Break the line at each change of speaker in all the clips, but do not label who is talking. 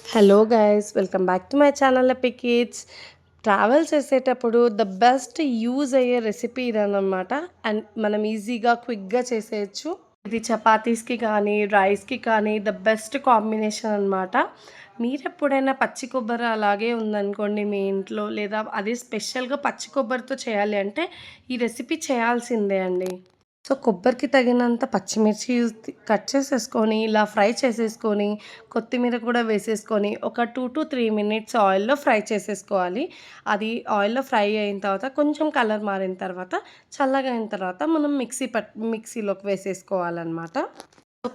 Hello guys, welcome back to my channel AP kids. Travel చేసేటప్పుడు the best use అయ్యే recipe ఇదన్నమాట. And మనం ఈజీగా క్విక్గా చేసేయచ్చు. ఇది చపాతీస్కి కానీ రైస్కి కానీ ద బెస్ట్ కాంబినేషన్ అనమాట. మీరు ఎప్పుడైనా పచ్చి కొబ్బరి అలాగే ఉందనుకోండి మీ ఇంట్లో, లేదా అది స్పెషల్గా పచ్చి కొబ్బరితో చేయాలి అంటే ఈ రెసిపీ చేయాల్సిందే అండి. సో, కొబ్బరికి తగినంత పచ్చిమిర్చి కట్ చేసేసుకొని, ఇలా ఫ్రై చేసేసుకొని, కొత్తిమీర కూడా వేసేసుకొని, ఒక 2-3 మినిట్స్ ఆయిల్‌లో ఫ్రై చేసేసుకోవాలి. అది ఆయిల్‌లో ఫ్రై అయిన తర్వాత, కొంచెం కలర్ మారిన తర్వాత, చల్లగా అయిన తర్వాత మనం మిక్సీలోకి వేసేసుకోవాలనమాట.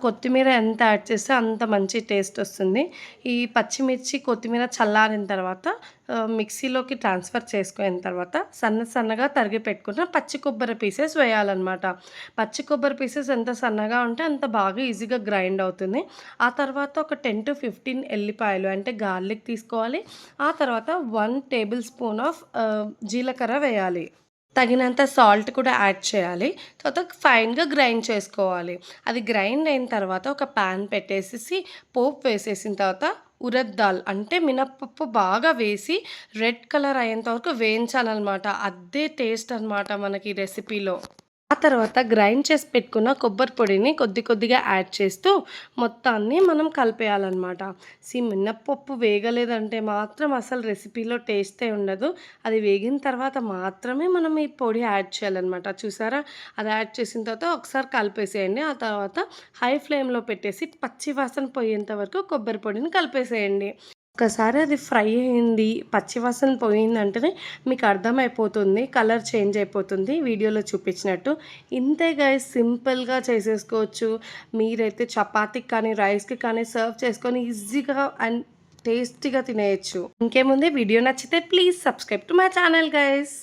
కొత్తిమీర ఎంత యాడ్ చేస్తే అంత మంచి టేస్ట్ వస్తుంది. ఈ పచ్చిమిర్చి, కొత్తిమీర చల్లారిన తర్వాత మిక్సీలోకి ట్రాన్స్‌ఫర్ చేసుకున్న తర్వాత సన్నగా తరిగి పెట్టుకున్న పచ్చి కొబ్బరి పీసెస్ వేయాలనమాట. పచ్చి కొబ్బరి పీసెస్ ఎంత సన్నగా ఉంటే అంత బాగా ఈజీగా గ్రైండ్ అవుతుంది. ఆ తర్వాత ఒక 10-15 ఎల్లిపాయలు అంటే గార్లిక్ తీసుకోవాలి. ఆ తర్వాత 1 టేబుల్ స్పూన్ ఆఫ్ జీలకర్ర వేయాలి. తగినంత సాల్ట్ కూడా యాడ్ చేయాలి. తర్వాత ఫైన్‌గా గ్రైండ్ చేసుకోవాలి. అది గ్రైండ్ అయిన తర్వాత ఒక పాన్ పెట్టేసేసి పోపు వేసేసిన తర్వాత ఉరద్ దాల్ అంటే మినపప్పు బాగా వేసి రెడ్ కలర్ అయ్యేంత వరకు వేయించాలనమాట. అదే టేస్ట్ అనమాట మనకి రెసిపీలో. ఆ తర్వాత గ్రైండ్ చేసి పెట్టుకున్న కొబ్బరి పొడిని కొద్దిగా యాడ్ చేస్తూ మొత్తాన్ని మనం కలిపేయాలనమాట. మినప్పప్పు వేగలేదంటే మాత్రం అసలు రెసిపీలో టేస్టే ఉండదు. అది వేగిన తర్వాత మాత్రమే మనం ఈ పొడి యాడ్ చేయాలనమాట. చూసారా? అది యాడ్ చేసిన తర్వాత ఒకసారి కలిపేసేయండి. ఆ తర్వాత హై ఫ్లేమ్‌లో పెట్టేసి పచ్చి వాసన పోయేంత వరకు కొబ్బరి పొడిని కలిపేసేయండి. ఒక్కసారి అది ఫ్రై అయింది, పచ్చివాసన పోయిందంటేనే మీకు అర్థమైపోతుంది. కలర్ చేంజ్ అయిపోతుంది వీడియోలో చూపించినట్టు. ఇంతే గైస్, సింపుల్‌గా చేసేసుకోవచ్చు. మీరైతే చపాతీకి కానీ, రైస్‌కి కానీ సర్వ్ చేసుకొని ఈజీగా అండ్ టేస్టీగా తినేయొచ్చు. ఇంకేముంది, వీడియో నచ్చితే please subscribe to my channel guys.